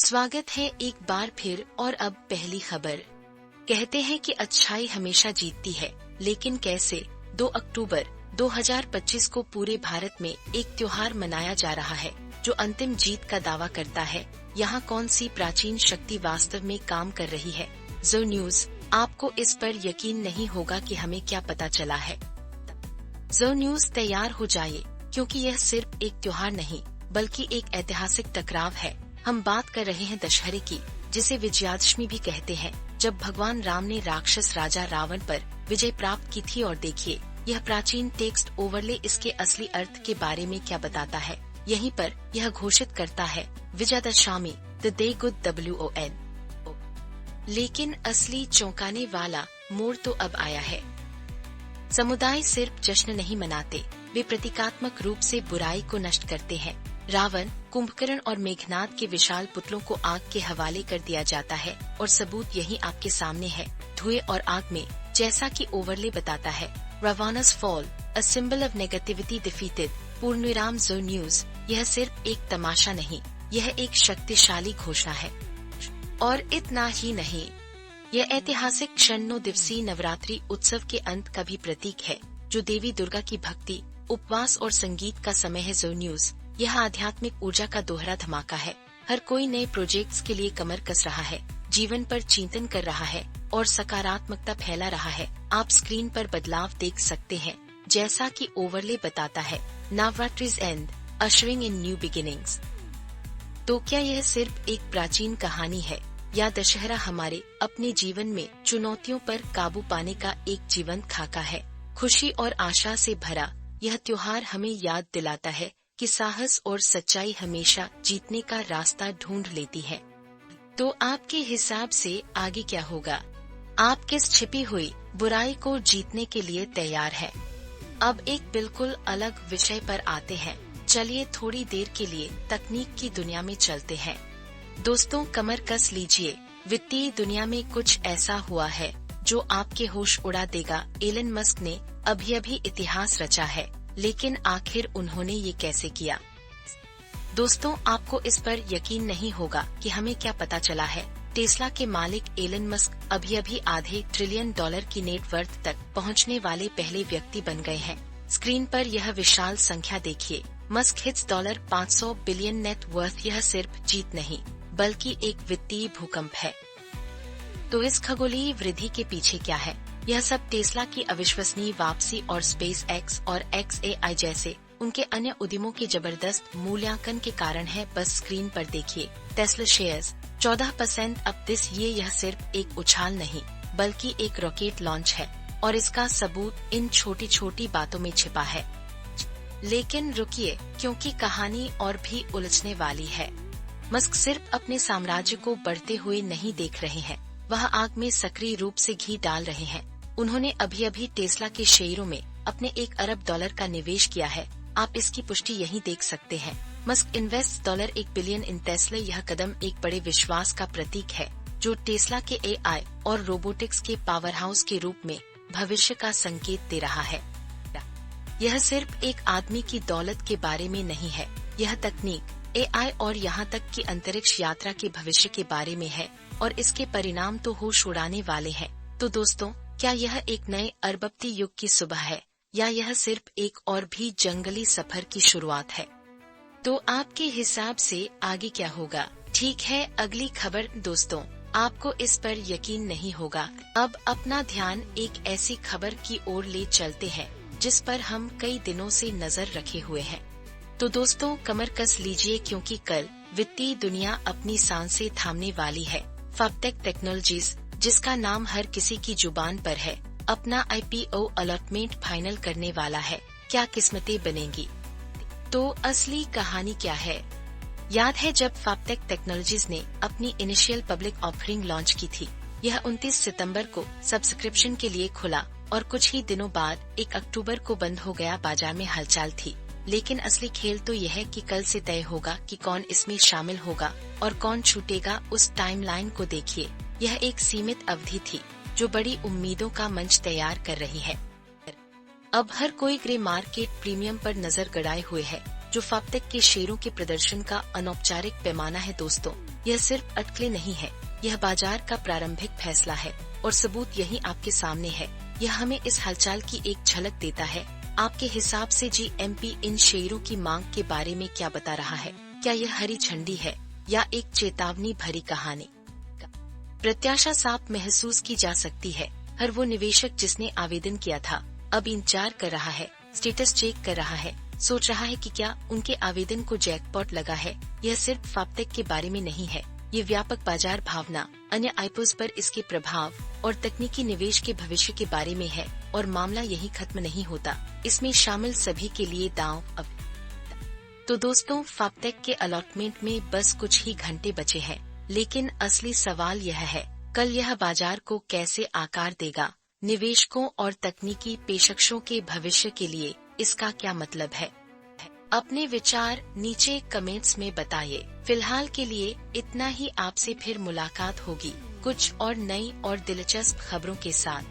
स्वागत है एक बार फिर और अब पहली खबर। कहते हैं कि अच्छाई हमेशा जीतती है, लेकिन कैसे? 2 अक्टूबर 2025 को पूरे भारत में एक त्योहार मनाया जा रहा है जो अंतिम जीत का दावा करता है। यहाँ कौन सी प्राचीन शक्ति वास्तव में काम कर रही है? जो न्यूज, आपको इस पर यकीन नहीं होगा कि हमें क्या पता चला है। जो न्यूज, तैयार हो जाइए, क्योंकि यह सिर्फ एक त्योहार नहीं बल्कि एक ऐतिहासिक टकराव है। हम बात कर रहे हैं दशहरे की, जिसे विजयादशमी भी कहते हैं, जब भगवान राम ने राक्षस राजा रावण पर विजय प्राप्त की थी। और देखिए, यह प्राचीन टेक्स्ट ओवरले इसके असली अर्थ के बारे में क्या बताता है। यहीं पर यह घोषित करता है, Vijayadashami, the day good WON। लेकिन असली चौंकाने वाला मोड़ तो अब आया है। समुदाय सिर्फ जश्न नहीं मनाते, वे प्रतीकात्मक रूप से बुराई को नष्ट करते हैं। रावण, कुंभकर्ण और मेघनाद के विशाल पुतलों को आग के हवाले कर दिया जाता है और सबूत यही आपके सामने है, धुएं और आग में। जैसा कि ओवरले बताता है, Ravana's fall, a symbol of negativity defeated. पूर्णविराम। जो न्यूज, यह सिर्फ एक तमाशा नहीं, यह एक शक्तिशाली घोषणा है। और इतना ही नहीं, यह ऐतिहासिक क्षण 9 दिवसीय नवरात्रि उत्सव के अंत का भी प्रतीक है, जो देवी दुर्गा की भक्ति, उपवास और संगीत का समय है। जो न्यूज, यह आध्यात्मिक ऊर्जा का दोहरा धमाका है। हर कोई नए प्रोजेक्ट्स के लिए कमर कस रहा है, जीवन पर चिंतन कर रहा है और सकारात्मकता फैला रहा है। आप स्क्रीन पर बदलाव देख सकते हैं, जैसा कि ओवरले बताता है, Navratri's end, ushering in new beginnings. तो क्या यह सिर्फ एक प्राचीन कहानी है, या दशहरा हमारे अपने जीवन में चुनौतियों पर काबू पाने का एक जीवंत खाका है? खुशी और आशा से भरा यह त्योहार हमें याद दिलाता है कि साहस और सच्चाई हमेशा जीतने का रास्ता ढूंढ लेती है। तो आपके हिसाब से आगे क्या होगा? आप किस छिपी हुई बुराई को जीतने के लिए तैयार हैं? अब एक बिल्कुल अलग विषय पर आते हैं। चलिए थोड़ी देर के लिए तकनीक की दुनिया में चलते हैं। दोस्तों, कमर कस लीजिए, वित्तीय दुनिया में कुछ ऐसा हुआ है जो आपके होश उड़ा देगा। एलन मस्क ने अभी इतिहास रचा है, लेकिन आखिर उन्होंने ये कैसे किया? दोस्तों, आपको इस पर यकीन नहीं होगा कि हमें क्या पता चला है। टेस्ला के मालिक एलन मस्क अभी आधे ट्रिलियन डॉलर की नेटवर्थ तक पहुंचने वाले पहले व्यक्ति बन गए हैं। स्क्रीन पर यह विशाल संख्या देखिए। Musk hits $500 billion net worth. यह सिर्फ जीत नहीं, बल्कि एक वित्तीय भूकंप है। तो इस खगोलीय वृद्धि के पीछे क्या है? यह सब टेस्ला की अविश्वसनीय वापसी और स्पेस एक्स और XAI जैसे उनके अन्य उद्यमों के जबरदस्त मूल्यांकन के कारण है। बस स्क्रीन पर देखिए, टेस्ला शेयर्स 14% अप दिस। यह सिर्फ एक उछाल नहीं, बल्कि एक रॉकेट लॉन्च है, और इसका सबूत इन छोटी छोटी बातों में छिपा है। लेकिन रुकिए, क्योंकि कहानी और भी उलझने वाली है। मस्क सिर्फ अपने साम्राज्य को बढ़ते हुए नहीं देख रहे हैं, वह आग में सक्रिय रूप से घी डाल रहे हैं। उन्होंने अभी टेस्ला के शेयरों में अपने $1 अरब का निवेश किया है। आप इसकी पुष्टि यहीं देख सकते हैं। Musk invest $1 billion in Tesla. यह कदम एक बड़े विश्वास का प्रतीक है, जो टेस्ला के AI और रोबोटिक्स के पावर हाउस के रूप में भविष्य का संकेत दे रहा है। यह सिर्फ एक आदमी की दौलत के बारे में नहीं है, यह तकनीक, AI और यहाँ तक कि अंतरिक्ष यात्रा के भविष्य के बारे में है, और इसके परिणाम तो होश उड़ाने वाले हैं। तो दोस्तों, क्या यह एक नए अरबपति युग की सुबह है, या यह सिर्फ एक और भी जंगली सफर की शुरुआत है? तो आपके हिसाब से आगे क्या होगा? ठीक है, अगली खबर। दोस्तों, आपको इस पर यकीन नहीं होगा। अब अपना ध्यान एक ऐसी खबर की ओर ले चलते हैं जिस पर हम कई दिनों से नजर रखे हुए हैं। तो दोस्तों, कमर कस लीजिए, क्योंकि कल वित्तीय दुनिया अपनी सांसें थामने वाली है। फैबटेक टेक्नोलॉजीज, जिसका नाम हर किसी की जुबान पर है, अपना IPO अलॉटमेंट फाइनल करने वाला है। क्या किस्मतें बनेंगी? तो असली कहानी क्या है? याद है जब फैबटेक टेक्नोलॉजीज ने अपनी इनिशियल पब्लिक ऑफरिंग लॉन्च की थी? यह 29 सितंबर को सब्सक्रिप्शन के लिए खुला और कुछ ही दिनों बाद 1 अक्टूबर को बंद हो गया। बाजार में हलचल थी, लेकिन असली खेल तो यह है कि कल से तय होगा कि कौन इसमें शामिल होगा और कौन छूटेगा। उस टाइमलाइन को देखिए। यह एक सीमित अवधि थी जो बड़ी उम्मीदों का मंच तैयार कर रही है। अब हर कोई ग्रे मार्केट प्रीमियम पर नजर गड़ाए हुए है, जो फैबटेक के शेयरों के प्रदर्शन का अनौपचारिक पैमाना है। दोस्तों, यह सिर्फ अटकलें नहीं है, यह बाजार का प्रारंभिक फैसला है और सबूत यही आपके सामने है। यह हमें इस हलचल की एक झलक देता है। आपके हिसाब से GMP इन शेयरों की मांग के बारे में क्या बता रहा है? क्या यह हरी झंडी है या एक चेतावनी भरी कहानी? प्रत्याशा साफ महसूस की जा सकती है। हर वो निवेशक जिसने आवेदन किया था अब इंतजार कर रहा है, स्टेटस चेक कर रहा है, सोच रहा है कि क्या उनके आवेदन को जैकपॉट लगा है। यह सिर्फ फाप्टेक के बारे में नहीं है, ये व्यापक बाजार भावना, अन्य आईपीओs पर इसके प्रभाव और तकनीकी निवेश के भविष्य के बारे में है। और मामला यही खत्म नहीं होता, इसमें शामिल सभी के लिए दांव अब। तो दोस्तों, फाप्टेक के अलॉटमेंट में बस कुछ ही घंटे बचे हैं, लेकिन असली सवाल यह है, कल यह बाजार को कैसे आकार देगा? निवेशकों और तकनीकी पेशकशों के भविष्य के लिए इसका क्या मतलब है? अपने विचार नीचे कमेंट्स में बताइए। फिलहाल के लिए इतना ही। आपसे फिर मुलाकात होगी कुछ और नई और दिलचस्प खबरों के साथ।